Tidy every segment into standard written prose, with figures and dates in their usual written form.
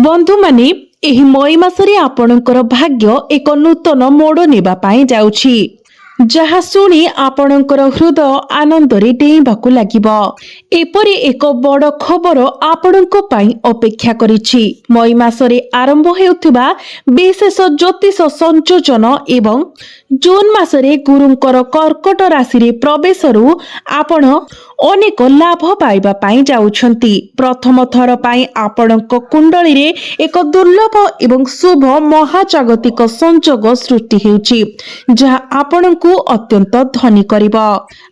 बंधु माने एही मई मासरे आपणकर भाग्य एक नूतन मोड़ नेबा पाई जाउछि जहा सुनी आपणकर हृदय आनंदरे डेइबाकु लागिबो। एपरि एक बड़ खबर आपणको पाई अपेक्षा करिछि। मई मासरे आरंभ हेउथिबा विशेष ज्योतिष संयोजन एवं जून मासरे गुरुंकर कर्कट राशि रे प्रवेशरु आपण अनेक लाभ पाइबा पाई जाउछंती। प्रथम थर पाई आपणको कुंडली रे एक दुर्लभ एवं शुभ महाजागतिक संयोग सृष्टि हेउछि जहा आपणको अत्यंत धनी करिब।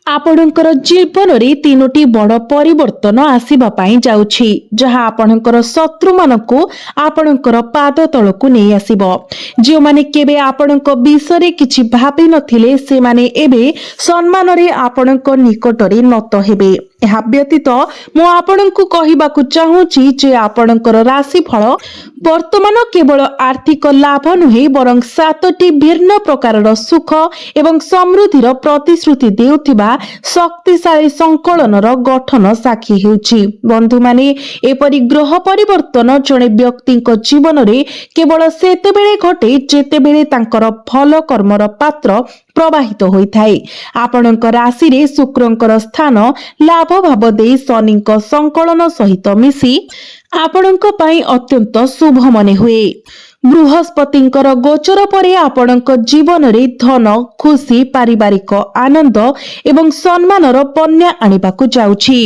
आपणकर जीवन रे तीनोटी बड़ परिवर्तन आसीबा पाई जाउछि जहा आपणकर शत्रु मानको आपणकर पाद तळकु नै आसीबो। जे माने केबे आपणको विषय किछि भाबी नथिले से माने एबे सम्मान रे आपणको निकट रे नत हेबे। ଏହା ବ୍ୟତୀତ ମୁଁ ଆପଣଙ୍କୁ କହିବାକୁ ଚାହୁଁଛି ଯେ ଆପଣଙ୍କର ରାଶିଫଳ ବର୍ତ୍ତମାନ କେବଳ ଆର୍ଥିକ ଲାଭ ନୁହେଁ ବରଂ 7ଟି ଭିନ୍ନ ପ୍ରକାରର ସୁଖ ଏବଂ ସମୃଦ୍ଧିର ପ୍ରତିଶ୍ରୁତି ଦେଉଥିବା ଶକ୍ତିଶାଳୀ ସଂକଳନର ଗଠନ ସାକ୍ଷୀ ହେଉଛି। ବନ୍ଧୁମାନେ, ଏପରି ଗ୍ରହ ପରିବର୍ତ୍ତନ ଜଣେ ବ୍ୟକ୍ତିଙ୍କ ଜୀବନରେ କେବଳ ସେତେବେଳେ ଘଟେ ଯେତେବେଳେ ତାଙ୍କର ଭଲ କର୍ମର ପାତ୍ର प्रवाहित होइथाए। आपणक राशि रे शुक्रंकर स्थान लाभ भाव दे शनिक संकलन सहित मिसी आपणक पई अत्यंत शुभ मने हुए। बृहस्पतिंकर गोचर परे आपणक जीवन रे धन खुशी पारिवारिक आनंद एवं सम्मानर पन्या आनिबाकु जाउछि।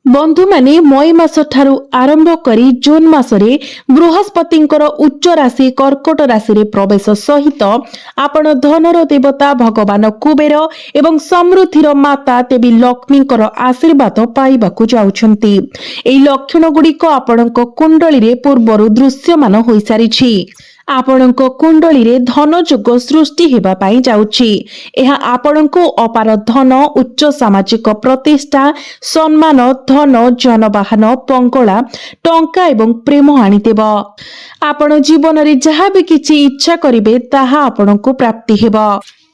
बंधु माने मई मास ठारू आरंभ करी जून मासरे बृहस्पतिंकर उच्च राशि कर्कट राशि रे प्रवेश सहित आपण धनर देवता भगवान कुबेर एवं समृद्धिर माता देवी लक्ष्मींकर आशीर्वाद पाइबाकु जाउछंती। एई लक्षण गुड़िक आपणक कुंडली रे पूर्वरु दृश्यमान होई सारिछि। आपणक कुंडली रे धन जोग सृष्टि हेबा पाई जाउछि। एहा आपणको अपार धन उच्च सामाजिक प्रतिष्ठा सम्मान धन जनवाहन पंगला टंका एवं प्रेम आनिदेब। आपण जीवन रे जहा भी किछि इच्छा करिवे ताहा आपणको प्राप्ति हेबा।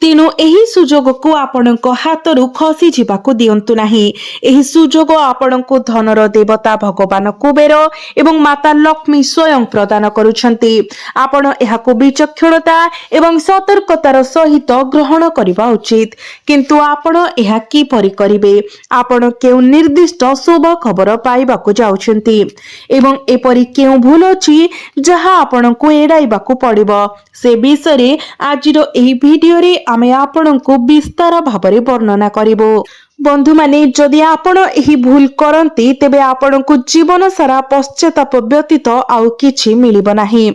तेणु एही सुजोग को आपणको हातरु खसी जिबाकु दियंतु नाही। एही सुजोग आपणको धनर देवता भगवान कुबेर एवं माता लक्ष्मी स्वयं प्रदान करुछंती। आपण एहाको विचक्षणता एवं सतर्कतार सहित ग्रहण करिबा उचित। किंतु आपण एहा की परि करिवे? आपण केउ निर्दिष्ट शुभ खबर पाइबाकु जाउछंती एवं एपरि केउ भूल अछि जहा आपणको एडाइबाकु पड़िबो से विषय रे आजिरो एही भिडियो रे आमे आपणको विस्तार भाबरे वर्णना करिबो। बंधु माने जदि आपण एही भूल करंती तेबे आपणको जीवन सारा पश्चाताप व्यतीत आउ किछि मिलिबो नाही।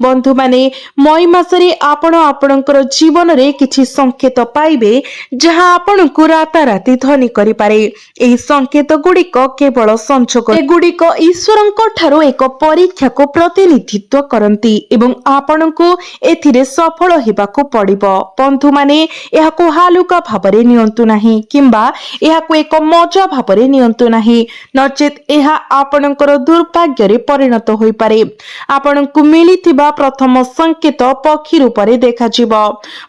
बंधु माने मई मासरे आपण आपणकर जीवन रे किछि संकेत पाइबे जहा आपणको राताराती धनी करि पारे। एही संकेत गुड़िक केवल संयोग एगुड़िक ईश्वरंक ठारो एक परीक्षा को प्रतिनिधित्व करंती एवं आपणको एथिरे सफल हेबाकू पड़िबो। बंधु माने एहाको हालुका भाबरे नियंतु नाही किंबा एहाको एक मजा भाबरे नियंतु नाही, नचेत एहा आपणकर दुर्भाग्य रे परिणत होई पारे। आपणको मिलिथिबा प्रथम संकेत पक्षी रूपरे देखा जिवो।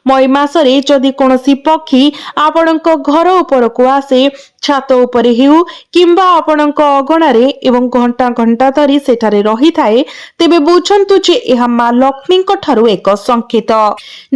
मई मासरे जदि कोनोसी पक्षी आपणको घर उपरको आसे छात उपरे हेउ किंबा आपणको अगणारे एवं घंटा घंटा धरी सेठारे रही थाए तेबे बुझंतु जे एहा मा लक्ष्मींक ठारू एक संकेत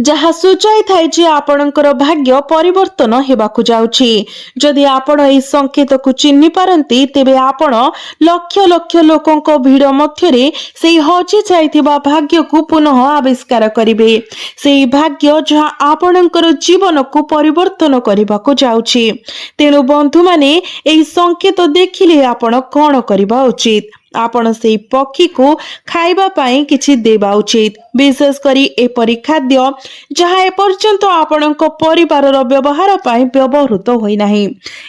जहा सूचाई थाए जे आपणकर भाग्य परिवर्तन हेबाकु जाउछि। जदि आपण एई संकेत को चिन्हि पारंती तेबे आपण लक्ष लक्ष लोकंक भीड़ मध्यरे सेई हजि जाइथिबा भाग्य को पुनः आविष्कार करिवे। सेई भाग्य जहा आपणकर जीवन को परिवर्तन करिबाकु जाउछि। तेणु बंधु माने एई संकेत देखिले आपण कोन करिबा उचित? आपण सेई पक्षी को खाइबा पाई किछि देबा उचित। विशेष करी एपरि खाद्य जहा एपर्यंत आपणक परिवारर व्यवहार पाई व्यवहृत होई नाही।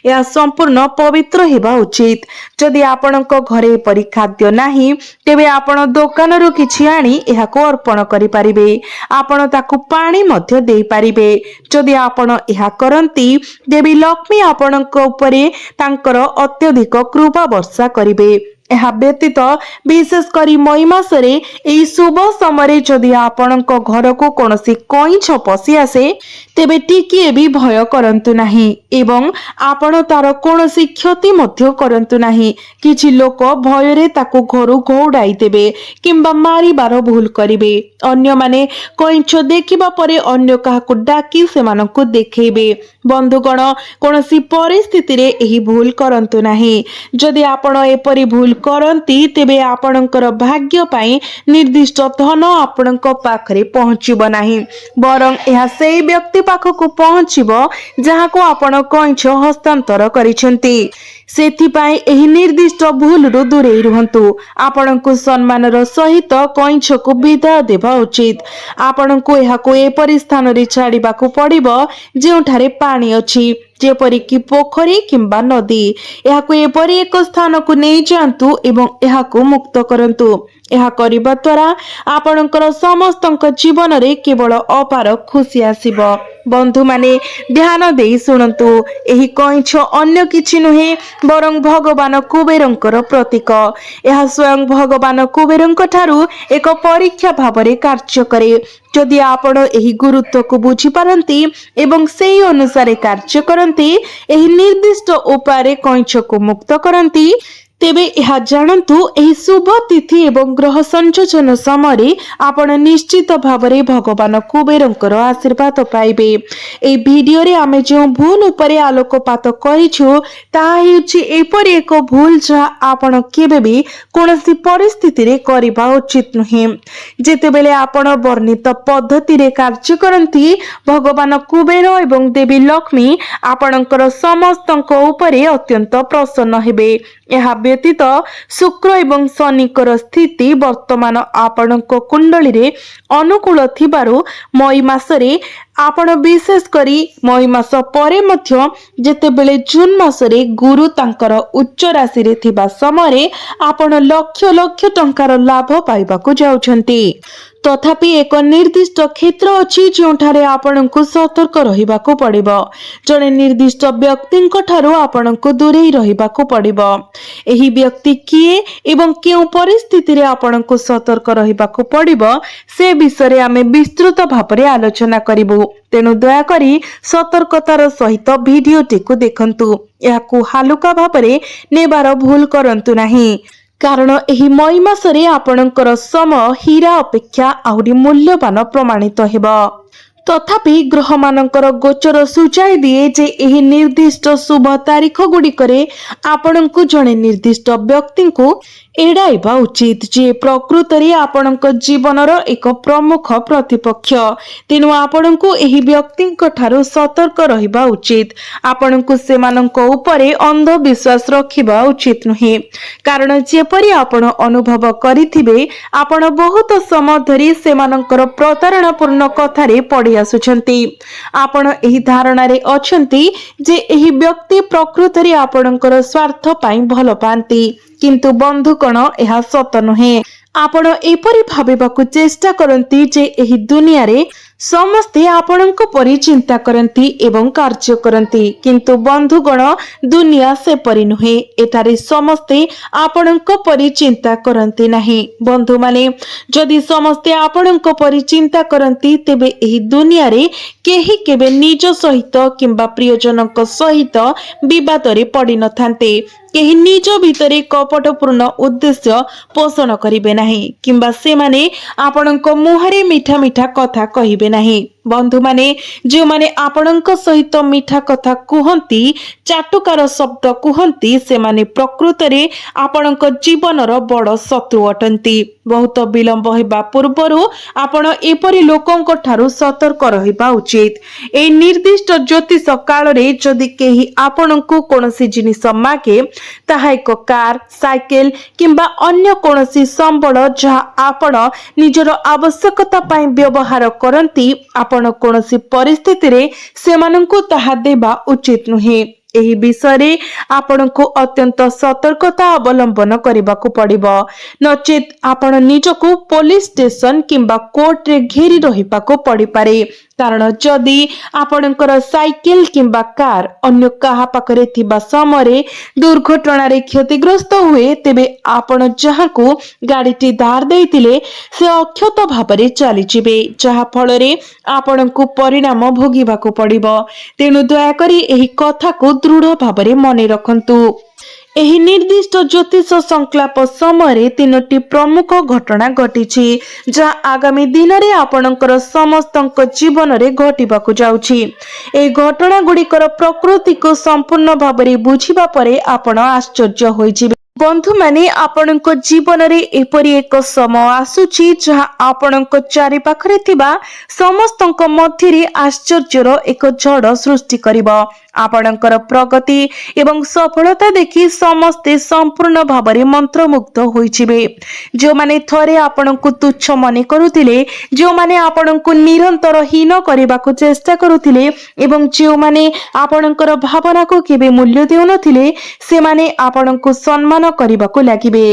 या संपूर्ण पवित्र हेबा उचित। जदि आपणक घरे एपरि खाद्य नाही तेबे आपण दुकानरु किछि आनी एहाको अर्पण करि पारिबे। आपण ताकु पानी मध्य देई पारिबे। जदि आपण एहा करंती देवी लक्ष्मी आपणक उपरे तांकर अत्यधिक कृपा वर्षा करिबे। ଏହା ବ୍ୟତୀତ ବିଶେଷ କରି ମଇ ମାସରେ ଏହି ଶୁଭ ସମୟରେ ଯଦି ଆପଣଙ୍କ ଘରକୁ କୌଣସି କଇଁଛ ପଶି ଆସେ ତେବେ ଟିକିଏ ବି ଭୟ କରନ୍ତୁ ନାହିଁ ଏବଂ ଆପଣ ତାର କୌଣସି କ୍ଷତି ମଧ୍ୟ କରନ୍ତୁ ନାହିଁ। କିଛି ଲୋକ ଭୟରେ ତାକୁ ଘରୁ ଘଉଡାଇ ଦେବେ କିମ୍ବା ମାରିବାର ଭୁଲ କରିବେ। ଅନ୍ୟମାନେ କଇଁଛ ଦେଖିବା ପରେ ଅନ୍ୟ କାହାକୁ ଡାକି ସେମାନଙ୍କୁ ଦେଖେଇବେ। ବନ୍ଧୁଗଣ, କୌଣସି ପରିସ୍ଥିତିରେ ଏହି ଭୁଲ କରନ୍ତୁ ନାହିଁ। ଯଦି ଆପଣ ଏପରି ଭୁଲ କରନ୍ତି ତେବେ ଆପଣଙ୍କର ଭାଗ୍ୟ ପାଇଁ ନିର୍ଦ୍ଦିଷ୍ଟ ଧନ ଆପଣଙ୍କ ପାଖରେ ପହଞ୍ଚିବ ନାହିଁ, ବରଂ ଏହା ସେହି ବ୍ୟକ୍ତି ପାଖକୁ ପହଞ୍ଚିବ ଯାହାକୁ ଆପଣ କଇଁଛ ହସ୍ତାନ୍ତର କରିଛନ୍ତି। ସେଥିପାଇଁ ଏହି ନିର୍ଦ୍ଦିଷ୍ଟ ଭୁଲରୁ ଦୂରେଇ ରୁହନ୍ତୁ। ଆପଣଙ୍କୁ ସମ୍ମାନର ସହିତ କଇଁଛକୁ ବିଦାୟ ଦେବା ଉଚିତ। ଆପଣଙ୍କୁ ଏହାକୁ ଏପରି ସ୍ଥାନରେ ଛାଡ଼ିବାକୁ ପଡ଼ିବ ଯେଉଁଠାରେ ପାଣି ଅଛି, ଯେପରିକି ପୋଖରୀ କିମ୍ବା ନଦୀ। ଏହାକୁ ଏପରି ଏକ ସ୍ଥାନକୁ ନେଇଯାଆନ୍ତୁ ଏବଂ ଏହାକୁ ମୁକ୍ତ କରନ୍ତୁ। ଏହା କରିବା ଦ୍ୱାରା ଆପଣଙ୍କର ସମସ୍ତଙ୍କ ଜୀବନରେ କେବଳ ଅପାର ଖୁସି ଆସିବ। ବନ୍ଧୁମାନେ, ଧ୍ୟାନ ଦେଇ ଶୁଣନ୍ତୁ। ଏହି କଇଁଛ ଅନ୍ୟ କିଛି ନୁହେଁ ବରଂ ଭଗବାନ କୁବେରଙ୍କର ପ୍ରତୀକ। ଏହା ସ୍ୱୟଂ ଭଗବାନ କୁବେରଙ୍କ ଠାରୁ ଏକ ପରୀକ୍ଷା ଭାବରେ କାର୍ଯ୍ୟ କରେ। ଯଦି ଆପଣ ଏହି ଗୁରୁତ୍ୱକୁ ବୁଝିପାରନ୍ତି ଏବଂ ସେହି ଅନୁସାରେ କାର୍ଯ୍ୟ କରନ୍ତି, ଏହି ନିର୍ଦ୍ଦିଷ୍ଟ ଉପାୟରେ କଇଁଛକୁ ମୁକ୍ତ କରନ୍ତି, ତେବେ ଏହା ଜାଣନ୍ତୁ ଏହି ଶୁଭ ତିଥି ଏବଂ ଗ୍ରହ ସଂଯୋଜନ ସମୟରେ ଆପଣ ନିଶ୍ଚିତ ଭାବରେ ଭଗବାନ କୁବେରଙ୍କର ଆଶୀର୍ବାଦ ପାଇବେ। ଏହି ଭିଡିଓରେ ଆମେ ଯେଉଁ ଭୁଲ ଉପରେ ଆଲୋକପାତ କରିଛୁ ତାହା ହେଉଛି ଏପରି ଏକ ଭୁଲ ଯାହା ଆପଣ କେବେ ବି କୌଣସି ପରିସ୍ଥିତିରେ କରିବା ଉଚିତ ନୁହେଁ। ଯେତେବେଳେ ଆପଣ ବର୍ଣ୍ଣିତ ପଦ୍ଧତିରେ କାର୍ଯ୍ୟ କରନ୍ତି, ଭଗବାନ କୁବେର ଏବଂ ଦେବୀ ଲକ୍ଷ୍ମୀ ଆପଣଙ୍କର ସମସ୍ତଙ୍କ ଉପରେ ଅତ୍ୟନ୍ତ ପ୍ରସନ୍ନ ହେବେ। ଏହା ବ୍ୟତୀତ ଶୁକ୍ର ଏବଂ ଶନିଙ୍କର ସ୍ଥିତି ବର୍ତ୍ତମାନ ଆପଣଙ୍କ କୁଣ୍ଡଳୀରେ ଅନୁକୂଳ ଥିବାରୁ ମଇ ମାସରେ ଆପଣ ବିଶେଷ କରି ମଇ ମାସ ପରେ ମଧ୍ୟ ଯେତେବେଳେ ଜୁନ ମାସରେ ଗୁରୁ ତାଙ୍କର ଉଚ୍ଚ ରାଶିରେ ଥିବା ସମୟରେ ଆପଣ ଲକ୍ଷ ଲକ୍ଷ ଟଙ୍କାର ଲାଭ ପାଇବାକୁ ଯାଉଛନ୍ତି। ତଥାପି ଏକ ନିର୍ଦ୍ଦିଷ୍ଟ କ୍ଷେତ୍ର ଅଛି ଯେଉଁଠାରେ ଆପଣଙ୍କୁ ସତର୍କ ରହିବାକୁ ପଡ଼ିବ। ଜଣେ ନିର୍ଦ୍ଦିଷ୍ଟ ବ୍ୟକ୍ତିଙ୍କ ଠାରୁ ଆପଣଙ୍କୁ ଦୂରେଇ ରହିବାକୁ ପଡ଼ିବ। ଏହି ବ୍ୟକ୍ତି କିଏ ଏବଂ କେଉଁ ପରିସ୍ଥିତିରେ ଆପଣଙ୍କୁ ସତର୍କ ରହିବାକୁ ପଡ଼ିବ ସେ ବିଷୟରେ ଆମେ ବିସ୍ତୃତ ଭାବରେ ଆଲୋଚନା କରିବୁ। ତେଣୁ ଦୟାକରି ସତର୍କତାର ସହିତ ଭିଡିଓଟିକୁ ଦେଖନ୍ତୁ। ଏହାକୁ ହାଲୁକା ଭାବରେ ନେବାର ଭୁଲ କରନ୍ତୁ ନାହିଁ, କାରଣ ଏହି ମଇ ମାସରେ ଆପଣଙ୍କର ସମୟ ହୀରା ଅପେକ୍ଷା ଆହୁରି ମୂଲ୍ୟବାନ ପ୍ରମାଣିତ ହେବ। ତଥାପି ଗ୍ରହମାନଙ୍କର ଗୋଚର ସୂଚାଇ ଦିଏ ଯେ ଏହି ନିର୍ଦ୍ଦିଷ୍ଟ ଶୁଭ ତାରିଖ ଗୁଡ଼ିକରେ ଆପଣଙ୍କୁ ଜଣେ ନିର୍ଦ୍ଦିଷ୍ଟ ବ୍ୟକ୍ତିଙ୍କୁ ଏଡ଼ାଇବା ଉଚିତ ଯିଏ ପ୍ରକୃତରେ ଆପଣଙ୍କ ଜୀବନର ଏକ ପ୍ରମୁଖ ପ୍ରତିପକ୍ଷ। ତେଣୁ ଆପଣଙ୍କୁ ଏହି ବ୍ୟକ୍ତିଙ୍କ ଠାରୁ ସତର୍କ ରହିବା ଉଚିତ। ଆପଣଙ୍କୁ ସେମାନଙ୍କ ଉପରେ ଅନ୍ଧବିଶ୍ୱାସ ରଖିବା ଉଚିତ ନୁହେଁ, କାରଣ ଯେପରି ଆପଣ ଅନୁଭବ କରିଥିବେ ଆପଣ ବହୁତ ସମୟ ଧରି ସେମାନଙ୍କର ପ୍ରତାରଣାପୂର୍ଣ୍ଣ କଥାରେ ପଡ଼ି ଆସୁଛନ୍ତି। ଆପଣ ଏହି ଧାରଣାରେ ଅଛନ୍ତି ଯେ ଏହି ବ୍ୟକ୍ତି ପ୍ରକୃତରେ ଆପଣଙ୍କର ସ୍ୱାର୍ଥ ପାଇଁ ଭଲ ପାଆନ୍ତି, କିନ୍ତୁ ବନ୍ଧୁଗଣ, ଏହା ସତ ନୁହେଁ। ଆପଣ ଏପରି ଭାବିବାକୁ ଚେଷ୍ଟା କରନ୍ତି ଯେ ଏହି ଦୁନିଆରେ ସମସ୍ତେ ଆପଣଙ୍କ ପରି ଚିନ୍ତା କରନ୍ତି ଏବଂ କାର୍ଯ୍ୟ କରନ୍ତି, କିନ୍ତୁ ବନ୍ଧୁଗଣ, ଦୁନିଆ ସେପରି ନୁହେଁ। ଏଠାରେ ସମସ୍ତେ ଆପଣଙ୍କ ପରି ଚିନ୍ତା କରନ୍ତି ନାହିଁ। ବନ୍ଧୁମାନେ, ଯଦି ସମସ୍ତେ ଆପଣଙ୍କ ପରି ଚିନ୍ତା କରନ୍ତି ତେବେ ଏହି ଦୁନିଆରେ କେହି କେବେ ନିଜ ସହିତ କିମ୍ବା ପ୍ରିୟଜନଙ୍କ ସହିତ ବିବାଦରେ ପଡ଼ିନଥାନ୍ତେ। କେହି ନିଜ ଭିତରେ କପଟପୂର୍ଣ୍ଣ ଉଦ୍ଦେଶ୍ୟ ପୋଷଣ କରିବେ ନାହିଁ କିମ୍ବା ସେମାନେ ଆପଣଙ୍କ ମୁହଁରେ ମିଠା ମିଠା କଥା କହିବେ ନାହିଁ। ବନ୍ଧୁମାନେ, ଯେଉଁମାନେ ଆପଣଙ୍କ ସହିତ ମିଠା କଥା କୁହନ୍ତି, ଚାଟୁକାର ଶବ୍ଦ କୁହନ୍ତି, ସେମାନେ ପ୍ରକୃତରେ ଆପଣଙ୍କ ଜୀବନର ବଡ଼ ଶତ୍ରୁ ଅଟନ୍ତି। ବହୁତ ବିଳମ୍ବ ହେବା ପୂର୍ବରୁ ଆପଣ ଏପରି ଲୋକଙ୍କ ଠାରୁ ସତର୍କ ରହିବା ଉଚିତ। ଏହି ନିର୍ଦ୍ଦିଷ୍ଟ ଜ୍ୟୋତିଷ କାଳରେ ଯଦି କେହି ଆପଣଙ୍କୁ କୌଣସି ଜିନିଷ ମାଗେ, ତାହା ଏକ କାର, ସାଇକେଲ କିମ୍ବା ଅନ୍ୟ କୌଣସି ସମ୍ବଳ ଯାହା ଆପଣ ନିଜର ଆବଶ୍ୟକତା ପାଇଁ ବ୍ୟବହାର କରନ୍ତି, ଆପଣ କୌଣସି ପରିସ୍ଥିତିରେ ସେମାନଙ୍କୁ ତାହା ଦେବା ଉଚିତ ନୁହେଁ। ଏହି ବିଷୟରେ ଆପଣଙ୍କୁ ଅତ୍ୟନ୍ତ ସତର୍କତା ଅବଲମ୍ବନ କରିବାକୁ ପଡ଼ିବ, ନଚେତ୍ ଆପଣ ନିଜକୁ ପୋଲିସ ଷ୍ଟେସନ କିମ୍ବା କୋର୍ଟରେ ଘେରି ରହିବାକୁ ପଡ଼ିପାରେ। କାରଣ ଯଦି ଆପଣଙ୍କର ସାଇକେଲ କିମ୍ବା କାର ଅନ୍ୟ କାହା ପାଖରେ ଥିବା ସମୟରେ ଦୁର୍ଘଟଣାରେ କ୍ଷତିଗ୍ରସ୍ତ ହୁଏ, ତେବେ ଆପଣ ଯାହାକୁ ଗାଡ଼ିଟି ଧାର ଦେଇଥିଲେ ସେ ଅକ୍ଷତ ଭାବରେ ଚାଲିଯିବେ, ଯାହା ଫଳରେ ଆପଣଙ୍କୁ ପରିଣାମ ଭୋଗିବାକୁ ପଡ଼ିବ। ତେଣୁ ଦୟାକରି ଏହି କଥାକୁ ଦୃଢ଼ ଭାବରେ ମନେ ରଖନ୍ତୁ। ଏହି ନିର୍ଦ୍ଦିଷ୍ଟ ଜ୍ୟୋତିଷ ସଂକ୍ଲାପ ସମୟରେ 3ଟି ପ୍ରମୁଖ ଘଟଣା ଘଟିଛି, ଯାହା ଆଗାମୀ ଦିନରେ ଆପଣଙ୍କର ସମସ୍ତଙ୍କ ଜୀବନରେ ଘଟିବାକୁ ଯାଉଛି। ଏହି ଘଟଣା ଗୁଡ଼ିକର ପ୍ରକୃତିକୁ ସମ୍ପୂର୍ଣ୍ଣ ଭାବରେ ବୁଝିବା ପରେ ଆପଣ ଆଶ୍ଚର୍ଯ୍ୟ ହୋଇଯିବେ। ବନ୍ଧୁମାନେ, ଆପଣଙ୍କ ଜୀବନରେ ଏପରି ଏକ ସମୟ ଆସୁଛି ଯାହା ଆପଣଙ୍କ ଚାରିପାଖରେ ଥିବା ସମସ୍ତଙ୍କ ମଧ୍ୟରେ ଆଶ୍ଚର୍ଯ୍ୟର ଏକ ଝଡ଼ ସୃଷ୍ଟି କରିବ। ଆପଣଙ୍କର ପ୍ରଗତି ଏବଂ ସଫଳତା ଦେଖି ସମସ୍ତେ ସମ୍ପୂର୍ଣ୍ଣ ଭାବରେ ମନ୍ତ୍ରମୁଗ୍ଧ ହୋଇଯିବେ। ଯେଉଁମାନେ ଥରେ ଆପଣଙ୍କୁ ତୁଚ୍ଛ ମନେ କରୁଥିଲେ, ଯେଉଁମାନେ ଆପଣଙ୍କୁ ନିରନ୍ତର ହୀନ କରିବାକୁ ଚେଷ୍ଟା କରୁଥିଲେ ଏବଂ ଯେଉଁମାନେ ଆପଣଙ୍କର ଭାବନାକୁ କେବେ ମୂଲ୍ୟ ଦେଉନଥିଲେ, ସେମାନେ ଆପଣଙ୍କୁ ସମ୍ମାନ କରିବାକୁ ଲାଗିବେ।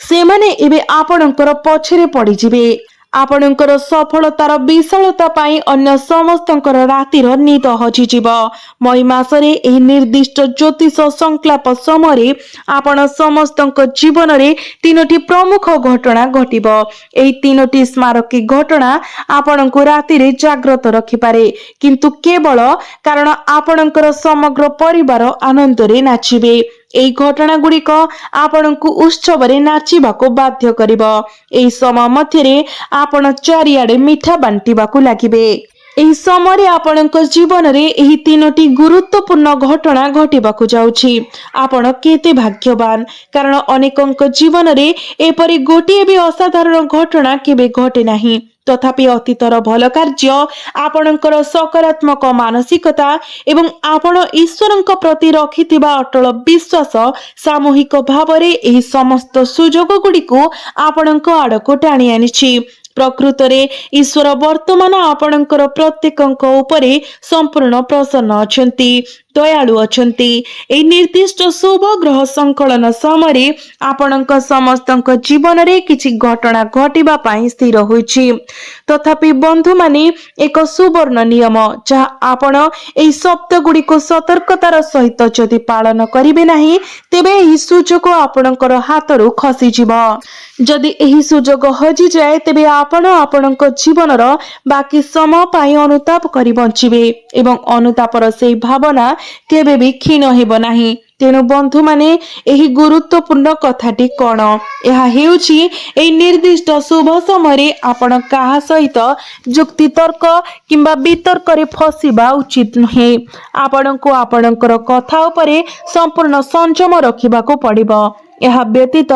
ସେମାନେ ଏବେ ଆପଣଙ୍କର ପଛରେ ପଡ଼ିଯିବେ। ଆପଣଙ୍କର ସଫଳତାର ବିଶାଳତା ପାଇଁ ଅନ୍ୟ ସମସ୍ତଙ୍କର ରାତିର ନିଦ ହଜିଯିବ। ମଇ ମାସରେ ଏହି ନିର୍ଦ୍ଦିଷ୍ଟ ଜ୍ୟୋତିଷ ସଂକ୍ଲାପ ସମୟରେ ଆପଣ ସମସ୍ତଙ୍କ ଜୀବନରେ 3ଟି ପ୍ରମୁଖ ଘଟଣା ଘଟିବ। ଏହି 3ଟି ସ୍ମାରକୀ ଘଟଣା ଆପଣଙ୍କୁ ରାତିରେ ଜାଗ୍ରତ ରଖିପାରେ, କିନ୍ତୁ କେବଳ କାରଣ ଆପଣଙ୍କର ସମଗ୍ର ପରିବାର ଆନନ୍ଦରେ ନାଚିବେ। ଏହି ଘଟଣା ଗୁଡ଼ିକ ଆପଣଙ୍କୁ ଉତ୍ସବରେ ନାଚିବାକୁ ବାଧ୍ୟ କରିବ। ଏହି ସମୟ ମଧ୍ୟରେ ଆପଣ ଚାରିଆଡ଼େ ମିଠା ବାଣ୍ଟିବାକୁ ଲାଗିବେ। ଏହି ସମୟରେ ଆପଣଙ୍କ ଜୀବନରେ ଏହି 3ଟି ଗୁରୁତ୍ୱପୂର୍ଣ୍ଣ ଘଟଣା ଘଟିବାକୁ ଯାଉଛି। ଆପଣ କେତେ ଭାଗ୍ୟବାନ, କାରଣ ଅନେକଙ୍କ ଜୀବନରେ ଏପରି ଗୋଟିଏ ବି ଅସାଧାରଣ ଘଟଣା କେବେ ଘଟେ ନାହିଁ। ତଥାପି ଅତୀତର ଭଲ କାର୍ଯ୍ୟ, ଆପଣଙ୍କର ସକାରାତ୍ମକ ମାନସିକତା ଏବଂ ଆପଣ ଈଶ୍ୱରଙ୍କ ପ୍ରତି ରଖିଥିବା ଅଟଳ ବିଶ୍ୱାସ ସାମୂହିକ ଭାବରେ ଏହି ସମସ୍ତ ସୁଯୋଗ ଗୁଡ଼ିକୁ ଆପଣଙ୍କ ଆଡ଼କୁ ଟାଣି ଆଣିଛି। ପ୍ରକୃତରେ ଈଶ୍ୱର ବର୍ତ୍ତମାନ ଆପଣଙ୍କର ପ୍ରତ୍ୟେକଙ୍କ ଉପରେ ସମ୍ପୂର୍ଣ୍ଣ ପ୍ରସନ୍ନ ଅଛନ୍ତି, ଦୟାଳୁ ଅଛନ୍ତି। ଏହି ନିର୍ଦ୍ଦିଷ୍ଟ ଶୁଭ ଗ୍ରହ ସଂକଳନ ସମୟରେ ଆପଣଙ୍କ ସମସ୍ତଙ୍କ ଜୀବନରେ କିଛି ଘଟଣା ଘଟିବା ପାଇଁ ସ୍ଥିର ହୋଇଛି। ତଥାପି ବନ୍ଧୁମାନେ, ଏକ ସୁବର୍ଣ୍ଣ ନିୟମ, ଯାହା ଆପଣ ଏହି ଶବ୍ଦ ଗୁଡ଼ିକୁ ସତର୍କତାର ସହିତ ଯଦି ପାଳନ କରିବେ ନାହିଁ, ତେବେ ଏହି ସୁଯୋଗ ଆପଣଙ୍କର ହାତରୁ ଖସିଯିବ। ଯଦି ଏହି ସୁଯୋଗ ହଜିଯାଏ, ତେବେ ଆପଣ ଆପଣଙ୍କ ଜୀବନର ବାକି ସମୟ ପାଇଁ ଅନୁତାପ କରି ବଞ୍ଚିବେ ଏବଂ ଅନୁତାପର ସେହି ଭାବନା କେବେ ବି କ୍ଷୀଣ ହେବ ନାହିଁ। ତେଣୁ ବନ୍ଧୁମାନେ, ଏହି ଗୁରୁତ୍ୱପୂର୍ଣ୍ଣ କଥାଟି କ'ଣ? ଏହା ହେଉଛି ଏହି ନିର୍ଦ୍ଦିଷ୍ଟ ଶୁଭ ସମୟରେ ଆପଣ କାହା ସହିତ ଯୁକ୍ତିତର୍କ କିମ୍ବା ବିତର୍କରେ ଫସିବା ଉଚିତ ନୁହେଁ। ଆପଣଙ୍କୁ ଆପଣଙ୍କର କଥା ଉପରେ ସମ୍ପୂର୍ଣ୍ଣ ସଂଯମ ରଖିବାକୁ ପଡ଼ିବ। ଏହା ବ୍ୟତୀତ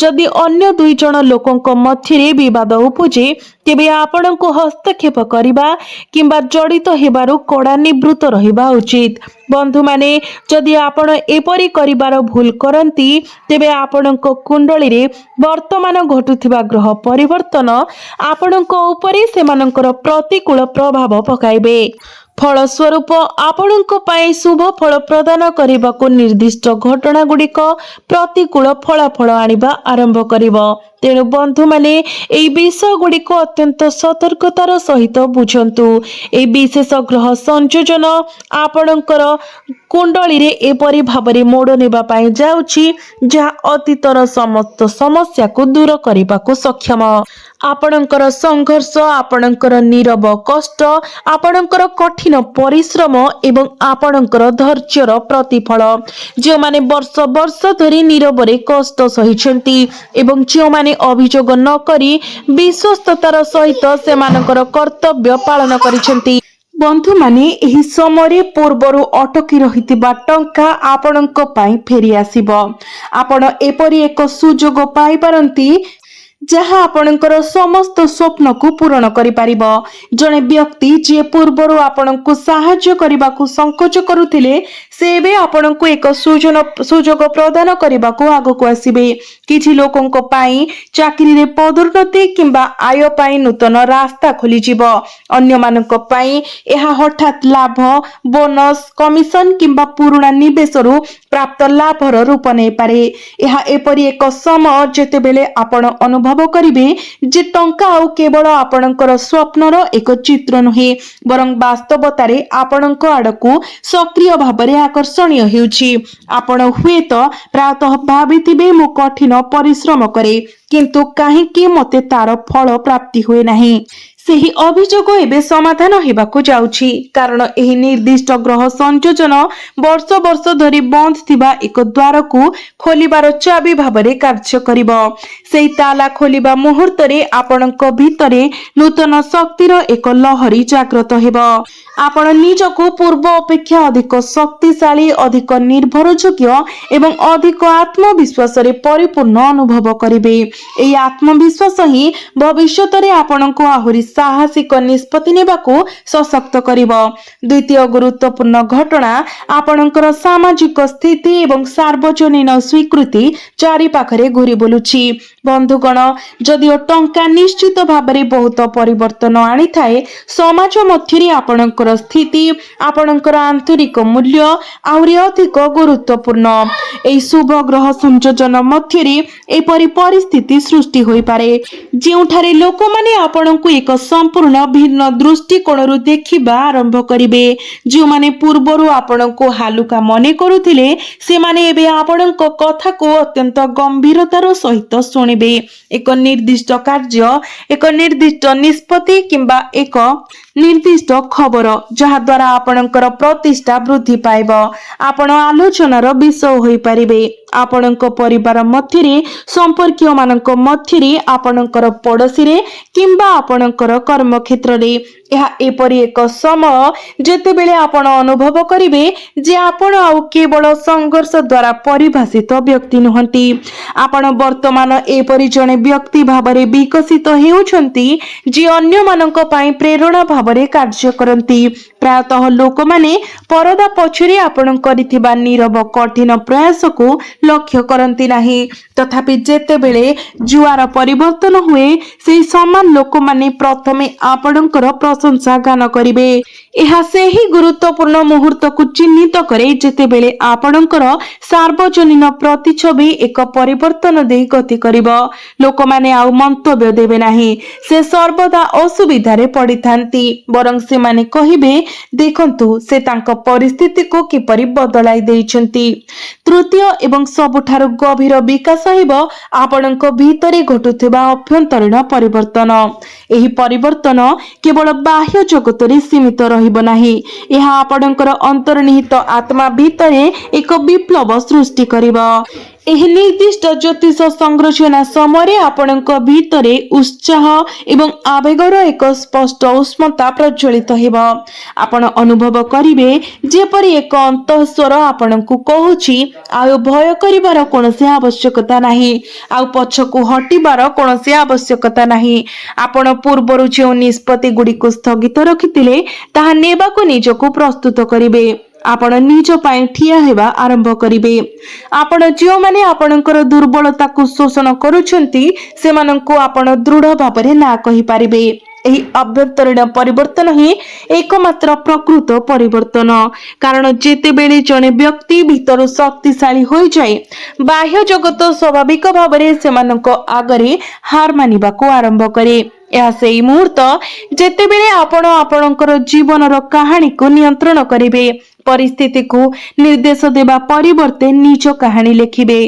ଯଦି ଅନ୍ୟ 2 ଜଣ ଲୋକଙ୍କ ମଧ୍ୟରେ ବିବାଦ ଉପୁଜେ, ତେବେ ଆପଣଙ୍କୁ ହସ୍ତକ୍ଷେପ କରିବା କିମ୍ବା ଜଡ଼ିତ ହେବାରୁ କଡ଼ା ନିବୃତ୍ତ ରହିବା ଉଚିତ। ବନ୍ଧୁମାନେ, ଯଦି ଆପଣ ଏପରି କରିବାର ଭୁଲ କରନ୍ତି, ତେବେ ଆପଣଙ୍କ କୁଣ୍ଡଳୀରେ ବର୍ତ୍ତମାନ ଘଟୁଥିବା ଗ୍ରହ ପରିବର୍ତ୍ତନ ଆପଣଙ୍କ ଉପରେ ସେମାନଙ୍କର ପ୍ରତିକୂଳ ପ୍ରଭାବ ପକାଇବେ। ଫଳସ୍ୱରୂପ ଆପଣଙ୍କ ପାଇଁ ଶୁଭ ଫଳ ପ୍ରଦାନ କରିବାକୁ ନିର୍ଦ୍ଦିଷ୍ଟ ଘଟଣା ଗୁଡ଼ିକ ପ୍ରତିକୂଳ ଫଳାଫଳ ଆଣିବା ଆରମ୍ଭ କରିବ। ତେଣୁ ବନ୍ଧୁମାନେ, ଏହି ବିଷୟ ଗୁଡ଼ିକୁ ଅତ୍ୟନ୍ତ ସତର୍କତାର ସହିତ ବୁଝନ୍ତୁ। ଏହି ବିଶେଷ ଗ୍ରହ ସଂଯୋଜନ ଆପଣଙ୍କର କୁଣ୍ଡଳୀରେ ଏପରି ଭାବରେ ମୋଡ଼ ନେବା ପାଇଁ ଯାଉଛି, ଯାହା ଅତୀତର ସମସ୍ତ ସମସ୍ୟାକୁ ଦୂର କରିବାକୁ ସକ୍ଷମ। ଆପଣଙ୍କର ସଂଘର୍ଷ, ଆପଣଙ୍କର ନୀରବ କଷ୍ଟ, ଆପଣଙ୍କର କଠିନ ପରିଶ୍ରମ ଏବଂ ଆପଣଙ୍କର ଧୈର୍ଯ୍ୟର ପ୍ରତିଫଳ। ଯେଉଁମାନେ ବର୍ଷ ବର୍ଷ ଧରି ନୀରବରେ କଷ୍ଟ ସହିଛନ୍ତି ଏବଂ ଯେଉଁମାନେ ଅଭିଯୋଗ ନ କରି ବିଶ୍ୱସ୍ତତାର ସହିତ ସେମାନଙ୍କର କର୍ତ୍ତବ୍ୟ ପାଳନ କରିଛନ୍ତି। ବନ୍ଧୁମାନେ, ଏହି ସମୟରେ ପୂର୍ବରୁ ଅଟକି ରହିଥିବା ଟଙ୍କା ଆପଣଙ୍କ ପାଇଁ ଫେରି ଆସିବ। ଆପଣ ଏପରି ଏକ ସୁଯୋଗ ପାଇପାରନ୍ତି ଯାହା ଆପଣଙ୍କର ସମସ୍ତ ସ୍ୱପ୍ନକୁ ପୂରଣ କରିପାରିବ। ଜଣେ ବ୍ୟକ୍ତି ଯିଏ ପୂର୍ବରୁ ଆପଣଙ୍କୁ ସାହାଯ୍ୟ କରିବାକୁ ସଂକୋଚ କରୁଥିଲେ, ସେ ଏବେ ଆପଣଙ୍କୁ ଏକ ସୁଯୋଗ ପ୍ରଦାନ କରିବାକୁ ଆଗକୁ ଆସିବେ। କିଛି ଲୋକଙ୍କ ପାଇଁ ଚାକିରିରେ ପଦୋନ୍ନତି କିମ୍ବା ଆୟ ପାଇଁ ନୂତନ ରାସ୍ତା ଖୋଲିଯିବ। ଅନ୍ୟମାନଙ୍କ ପାଇଁ ଏହା ହଠାତ୍ ଲାଭ, ବୋନସ, କମିଶନ କିମ୍ବା ପୁରୁଣା ନିବେଶରୁ ପ୍ରାପ୍ତ ଲାଭର ରୂପ ନେଇପାରେ। ଏହା ଏପରି ଏକ ସମୟ ଯେତେବେଳେ ଆପଣ ଅନୁଭବ ଅନୁଭବ କରିବେ ଯେ ଟଙ୍କା ଆଉ କେବଳ ଆପଣଙ୍କର ସ୍ୱପ୍ନର ଏକ ଚିତ୍ର ନୁହେଁ, ବରଂ ବାସ୍ତବତାରେ ଆପଣଙ୍କ ଆଡକୁ ସକ୍ରିୟ ଭାବରେ ଆକର୍ଷଣୀୟ ହେଉଛି। ଆପଣ ହୁଏତ ପ୍ରାୟତଃ ଭାବିଥିବେ ମୁଁ କଠିନ ପରିଶ୍ରମ କରେ, କିନ୍ତୁ କାହିଁକି ମୋତେ ତାର ଫଳ ପ୍ରାପ୍ତି ହୁଏ ନାହିଁ? ସେହି ଅଭିଯୋଗ ଏବେ ସମାଧାନ ହେବାକୁ ଯାଉଛି, କାରଣ ଏହି ନିର୍ଦ୍ଦିଷ୍ଟ ଗ୍ରହ ସଂଯୋଜନ ବର୍ଷ ବର୍ଷ ଧରି ବନ୍ଦ ଥିବା ଏକ ଦ୍ୱାରକୁ ଖୋଲିବାର ଚାବି ଭାବରେ କାର୍ଯ୍ୟ କରିବ। ସେହି ତାଲା ଖୋଲିବା ମୁହୂର୍ତ୍ତରେ ଆପଣଙ୍କ ଭିତରେ ନୂତନ ଶକ୍ତିର ଏକ ଲହରୀ ଜାଗ୍ରତ ହେବ। ଆପଣ ନିଜକୁ ପୂର୍ବ ଅପେକ୍ଷା ଅଧିକ ଶକ୍ତିଶାଳୀ, ଅଧିକ ନିର୍ଭରଯୋଗ୍ୟ ଏବଂ ଅଧିକ ଆତ୍ମବିଶ୍ୱାସରେ ପରିପୂର୍ଣ୍ଣ ଅନୁଭବ କରିବେ। ଏହି ଆତ୍ମବିଶ୍ୱାସ ହିଁ ଭବିଷ୍ୟତରେ ଆପଣଙ୍କୁ ଆହୁରି ସାହସିକ ନିଷ୍ପତ୍ତି ନେବାକୁ ସଶକ୍ତ କରିବ। ଦ୍ୱିତୀୟ ଗୁରୁତ୍ୱପୂର୍ଣ୍ଣ ଘଟଣା ଆପଣଙ୍କର ସାମାଜିକ ସ୍ଥିତି ଏବଂ ସାର୍ବଜନୀନ ସ୍ୱୀକୃତି ଚାରିପାଖରେ ଘୁରି ବୁଲୁଛି। ବନ୍ଧୁଗଣ, ଯଦିଓ ଟଙ୍କା ନିଶ୍ଚିତ ଭାବରେ ବହୁତ ପରିବର୍ତ୍ତନ ଆଣିଥାଏ, ସମାଜ ମଧ୍ୟରେ ଆପଣଙ୍କର ସ୍ଥିତି, ଆପଣଙ୍କର ଆନ୍ତରିକ ମୂଲ୍ୟ ଆହୁରି ଅଧିକ ଗୁରୁତ୍ୱପୂର୍ଣ୍ଣ। ଏହି ଶୁଭ ଗ୍ରହ ସଂଯୋଜନ ମଧ୍ୟରେ ଏପରି ପରିସ୍ଥିତି ସୃଷ୍ଟି ହୋଇପାରେ ଯେଉଁଠାରେ ଲୋକମାନେ ଆପଣଙ୍କୁ ଏକ ସମ୍ପୂର୍ଣ୍ଣ ଭିନ୍ନ ଦୃଷ୍ଟିକୋଣରୁ ଦେଖିବା ଆରମ୍ଭ କରିବେ। ଯେଉଁମାନେ ପୂର୍ବରୁ ଆପଣଙ୍କୁ ହାଲୁକା ମନେ କରୁଥିଲେ, ସେମାନେ ଏବେ ଆପଣଙ୍କ କଥାକୁ ଅତ୍ୟନ୍ତ ଗମ୍ଭୀରତାର ସହିତ ଶୁଣିବେ। ଏକ ନିର୍ଦ୍ଦିଷ୍ଟ କାର୍ଯ୍ୟ, ଏକ ନିର୍ଦ୍ଦିଷ୍ଟ ନିଷ୍ପତ୍ତି କିମ୍ବା ଏକ ନିର୍ଦ୍ଦିଷ୍ଟ ଖବର ଯାହା ଦ୍ୱାରା ଆପଣଙ୍କର ପ୍ରତିଷ୍ଠା ବୃଦ୍ଧି ପାଇବ, ଆପଣ ଆଲୋଚନାର ବିଷୟ ହୋଇପାରିବେ। ଆପଣଙ୍କ ପରିବାର ମଧ୍ୟରେ, ସମ୍ପର୍କୀୟମାନଙ୍କ ମଧ୍ୟରେ, ଆପଣଙ୍କର ପଡ଼ୋଶୀରେ କିମ୍ବା ଆପଣଙ୍କର କର୍ମକ୍ଷେତ୍ରରେ। ଏହା ଏପରି ଏକ ସମୟ ଯେତେବେଳେ ଆପଣ ଅନୁଭବ କରିବେ ଯେ ଆପଣ ଆଉ କେବଳ ସଂଘର୍ଷ ଦ୍ୱାରା ପରିଭାଷିତ ବ୍ୟକ୍ତି ନୁହନ୍ତି। ଆପଣ ବର୍ତ୍ତମାନ ଏପରି ଜଣେ ବ୍ୟକ୍ତି ଭାବରେ ବିକଶିତ ହେଉଛନ୍ତି ଯିଏ ଅନ୍ୟମାନଙ୍କ ପାଇଁ ପ୍ରେରଣା ଭାବରେ କାର୍ଯ୍ୟ କରନ୍ତି। ପ୍ରାୟତଃ ଲୋକମାନେ ପରଦା ପଛରେ ଆପଣ କରିଥିବା ନୀରବ କଠିନ ପ୍ରୟାସକୁ ଲକ୍ଷ୍ୟ କରନ୍ତି ନାହିଁ, ତଥାପି ଯେତେବେଳେ ଜୁଆର ପରିବର୍ତ୍ତନ ହୁଏ, ସେହି ସମାନ ଲୋକମାନେ ପ୍ରଥମେ ଆପଣଙ୍କର ପ୍ରଶଂସା ଗାନ କରିବେ। ଏହା ସେହି ଗୁରୁତ୍ୱପୂର୍ଣ୍ଣ ମୁହୂର୍ତ୍ତକୁ ଚିହ୍ନିତ କରେ ଯେତେବେଳେ ଆପଣଙ୍କର ସାର୍ବଜନୀନ ପ୍ରତିଛବି ଏକ ପରିବର୍ତ୍ତନ ଦେଇ ଗତି କରିବ। ଲୋକମାନେ ଆଉ ମନ୍ତବ୍ୟ ଦେବେ ନାହିଁ, ସେ ସର୍ବଦା ଅସୁବିଧାରେ ପଡ଼ିଥାନ୍ତି, ବରଂ ସେମାନେ କହିବେ, ଦେଖନ୍ତୁ ସେ ତାଙ୍କ ପରିସ୍ଥିତିକୁ କିପରି ବଦଳାଇ ଦେଇଛନ୍ତି। ତୃତୀୟ ଏବଂ ସବୁଠାରୁ ଗଭୀର ବିକାଶ ହେବ ଆପଣଙ୍କ ଭିତରେ ଘଟୁଥିବା ଅଭ୍ୟନ୍ତରୀଣ ପରିବର୍ତ୍ତନ। ଏହି ପରିବର୍ତ୍ତନ କେବଳ ବାହ୍ୟ ଜଗତରେ ସୀମିତ ରହିବ ନାହିଁ, ଏହା ଆପଣଙ୍କର ଅନ୍ତର୍ନିହିତ ଆତ୍ମା ଭିତରେ ଏକ ବିପ୍ଳବ ସୃଷ୍ଟି କରିବ। ଏହି ନିର୍ଦ୍ଦିଷ୍ଟ ଜ୍ୟୋତିଷ ସଂରଚନା ସମୟରେ ଆପଣଙ୍କ ଭିତରେ ଉତ୍ସାହ ଏବଂ ଆବେଗର ଏକ ସ୍ପଷ୍ଟ ଉଷ୍ମତା ପ୍ରଜ୍ୱଳିତ ହେବ। ଆପଣ ଅନୁଭବ କରିବେ ଯେପରି ଏକ ଅନ୍ତଃସ୍ୱର ଆପଣଙ୍କୁ କହୁଛି, ଆଉ ଭୟ କରିବାର କୌଣସି ଆବଶ୍ୟକତା ନାହିଁ, ଆଉ ପଛକୁ ହଟିବାର କୌଣସି ଆବଶ୍ୟକତା ନାହିଁ। ଆପଣ ପୂର୍ବରୁ ଯେଉଁ ନିଷ୍ପତ୍ତି ଗୁଡ଼ିକୁ ସ୍ଥଗିତ ରଖିଥିଲେ, ତାହା ନେବାକୁ ନିଜକୁ ପ୍ରସ୍ତୁତ କରିବେ। ଆପଣ ନିଜ ପାଇଁ ଠିଆ ହେବା ଆରମ୍ଭ କରିବେ। ଆପଣ ଯେଉଁମାନେ ଆପଣଙ୍କର ଦୁର୍ବଳତାକୁ ଶୋଷଣ କରୁଛନ୍ତି, ସେମାନଙ୍କୁ ଆପଣ ଦୃଢ଼ ଭାବରେ ନା କହିପାରିବେ। ଏହି ଆଭ୍ୟନ୍ତରୀଣ ପରିବର୍ତ୍ତନ ହିଁ ଏକମାତ୍ର ପ୍ରକୃତ ପରିବର୍ତ୍ତନ, କାରଣ ଯେତେବେଳେ ଜଣେ ବ୍ୟକ୍ତି ଭିତରୁ ଶକ୍ତିଶାଳୀ ହୋଇଯାଏ, ବାହ୍ୟ ଜଗତ ସ୍ୱାଭାବିକ ଭାବରେ ସେମାନଙ୍କ ଆଗରେ ହାର ମାନିବାକୁ ଆରମ୍ଭ କରେ। ଏହା ସେହି ମୁହୂର୍ତ୍ତ ଯେତେବେଳେ ଆପଣ ଆପଣଙ୍କର ଜୀବନର କାହାଣୀକୁ ନିୟନ୍ତ୍ରଣ କରିବେ, ପରିସ୍ଥିତିକୁ ନିର୍ଦ୍ଦେଶ ଦେବା ପରିବର୍ତ୍ତେ ନିଜ କାହାଣୀ ଲେଖିବେ।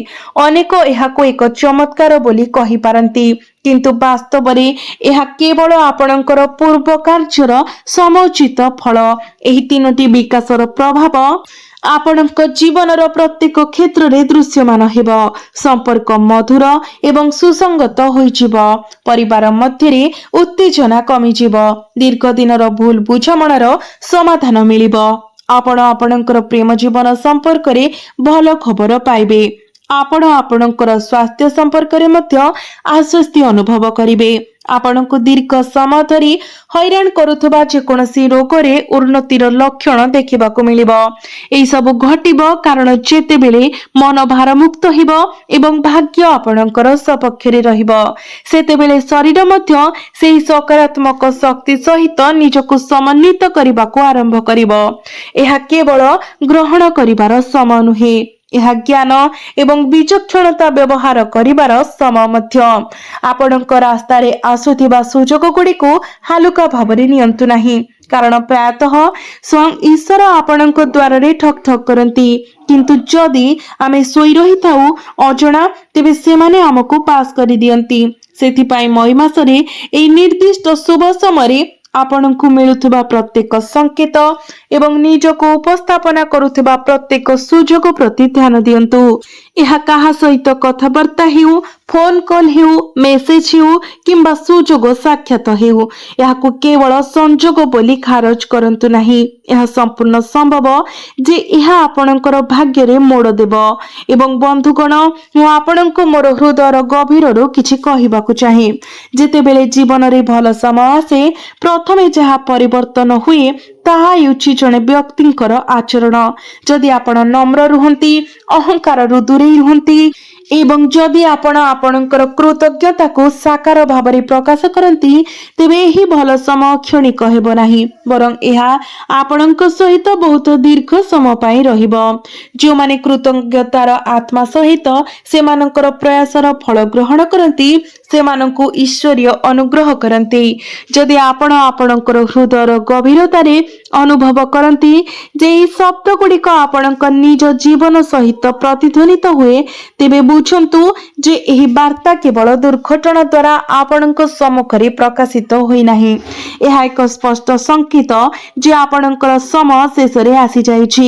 ଅନେକ ଏହାକୁ ଏକ ଚମତ୍କାର ବୋଲି କହିପାରନ୍ତି, କିନ୍ତୁ ବାସ୍ତବରେ ଏହା କେବଳ ଆପଣଙ୍କର ପୂର୍ବ କାର୍ଯ୍ୟର ସମୟୋଚିତ ଫଳ। ଏହି ତିନୋଟି ବିକାଶର ପ୍ରଭାବ ଆପଣଙ୍କ ଜୀବନର ପ୍ରତ୍ୟେକ କ୍ଷେତ୍ରରେ ଦୃଶ୍ୟମାନ ହେବ। ସମ୍ପର୍କ ମଧୁର ଏବଂ ସୁସଙ୍ଗତ ହୋଇଯିବ, ପରିବାର ମଧ୍ୟରେ ଉତ୍ତେଜନା କମିଯିବ, ଦୀର୍ଘ ଦିନର ଭୁଲ ବୁଝାମଣାର ସମାଧାନ ମିଳିବ। ଆପଣ ଆପଣଙ୍କର ପ୍ରେମ ଜୀବନ ସମ୍ପର୍କରେ ଭଲ ଖବର ପାଇବେ। ଆପଣ ଆପଣଙ୍କର ସ୍ୱାସ୍ଥ୍ୟ ସମ୍ପର୍କରେ ମଧ୍ୟ ଆଶ୍ୱସ୍ତି ଅନୁଭବ କରିବେ। ଆପଣଙ୍କୁ ଦୀର୍ଘ ସମୟ ଧରି ହଇରାଣ କରୁଥିବା ଯେକୌଣସି ରୋଗରେ ଉନ୍ନତିର ଲକ୍ଷଣ ଦେଖିବାକୁ ମିଳିବ। ଏହି ସବୁ ଘଟିବ କାରଣ ଯେତେବେଳେ ମନ ଭାରମୁକ୍ତ ହେବ ଏବଂ ଭାଗ୍ୟ ଆପଣଙ୍କର ସପକ୍ଷରେ ରହିବ, ସେତେବେଳେ ଶରୀର ମଧ୍ୟ ସେହି ସକାରାତ୍ମକ ଶକ୍ତି ସହିତ ନିଜକୁ ସମନ୍ୱିତ କରିବାକୁ ଆରମ୍ଭ କରିବ। ଏହା କେବଳ ଗ୍ରହଣ କରିବାର ସମୟ ନୁହେଁ, ଏହା ଜ୍ଞାନ ଏବଂ ବିଚକ୍ଷଣତା ବ୍ୟବହାର କରିବାର ସମୟ ମଧ୍ୟ। ଆପଣଙ୍କ ରାସ୍ତାରେ ଆସୁଥିବା ସୁଯୋଗ ଗୁଡ଼ିକୁ ହାଲୁକା ଭାବରେ ନିଅନ୍ତୁ ନାହିଁ, କାରଣ ପ୍ରାୟତଃ ସ୍ୱୟଂ ଈଶ୍ୱର ଆପଣଙ୍କ ଦ୍ୱାରରେ ଠକ୍ ଠକ୍ କରନ୍ତି। କିନ୍ତୁ ଯଦି ଆମେ ଶୋଇ ରହିଥାଉ ଅଜଣା, ତେବେ ସେମାନେ ଆମକୁ ପାସ୍ କରିଦିଅନ୍ତି। ସେଥିପାଇଁ ମଇ ମାସରେ ଏହି ନିର୍ଦ୍ଦିଷ୍ଟ ଶୁଭ ସମୟରେ ଆପଣଙ୍କୁ ମିଳୁଥିବା ପ୍ରତ୍ୟେକ ସଂକେତ ଏବଂ ନିଜକୁ ଉପସ୍ଥାପନା କରୁଥିବା ପ୍ରତ୍ୟେକ ସୁଯୋଗ ପ୍ରତି ଧ୍ୟାନ ଦିଅନ୍ତୁ। ଏହା କାହା ସହିତ କଥାବାର୍ତ୍ତା ହେଉ, ଫୋନ କଲ୍ ହେଉ, ମେସେଜ ହେଉ କିମ୍ବା ସୁଯୋଗ ସାକ୍ଷାତ ହେଉ, ଏହାକୁ କେବଳ ସଂଯୋଗ ବୋଲି ଖାରଜ କରନ୍ତୁ ନାହିଁ। ଏହା ସମ୍ପୂର୍ଣ୍ଣ ସମ୍ଭବ ଯେ ଏହା ଆପଣଙ୍କର ଭାଗ୍ୟରେ ମୋଡ଼ ଦେବ। ଏବଂ ବନ୍ଧୁଗଣ, ମୁଁ ଆପଣଙ୍କୁ ମୋର ହୃଦୟର ଗଭୀରରୁ କିଛି କହିବାକୁ ଚାହେଁ। ଯେତେବେଳେ ଜୀବନରେ ଭଲ ସମୟ ଆସେ, ପ୍ରଥମେ ଯାହା ପରିବର୍ତ୍ତନ ହୁଏ ତାହା ହେଉଛି ଜଣେ ବ୍ୟକ୍ତିଙ୍କର ଆଚରଣ। ଯଦି ଆପଣ ନମ୍ର ରୁହନ୍ତି, ଅହଙ୍କାରରୁ ଦୂରେଇ ରୁହନ୍ତି ଏବଂ ଯଦି ଆପଣ ଆପଣଙ୍କର କୃତଜ୍ଞତାକୁ ସାକାର ଭାବରେ ପ୍ରକାଶ କରନ୍ତି, ତେବେ ଏହି ଭଲ ସମୟ କ୍ଷଣିକ ହେବ ନାହିଁ, ବରଂ ଏହା ଆପଣଙ୍କ ସହିତ ବହୁତ ଦୀର୍ଘ ସମୟ ପାଇଁ ରହିବ। ଯେଉଁମାନେ କୃତଜ୍ଞତାର ଆତ୍ମା ସହିତ ସେମାନଙ୍କର ପ୍ରୟାସର ଫଳ ଗ୍ରହଣ କରନ୍ତି, ସେମାନଙ୍କୁ ଈଶ୍ୱରୀୟ ଅନୁଗ୍ରହ କରନ୍ତି। ଯଦି ଆପଣ ଆପଣଙ୍କର ହୃଦୟର ଗଭୀରତାରେ ଅନୁଭବ କରନ୍ତି ଯେ ଏହି ଶବ୍ଦ ଗୁଡ଼ିକ ଆପଣଙ୍କ ନିଜ ଜୀବନ ସହିତ ପ୍ରତିଧ୍ୱନିତ ହୁଏ, ତେବେ ବୁଝନ୍ତୁ ଯେ ଏହି ବାର୍ତ୍ତା କେବଳ ଦୁର୍ଘଟଣା ଦ୍ୱାରା ଆପଣଙ୍କ ସମ୍ମୁଖରେ ପ୍ରକାଶିତ ହୋଇନାହିଁ। ଏହା ଏକ ସ୍ପଷ୍ଟ ସଂକେତ ଯେ ଆପଣଙ୍କର ସମୟ ଶେଷରେ ଆସିଯାଇଛି।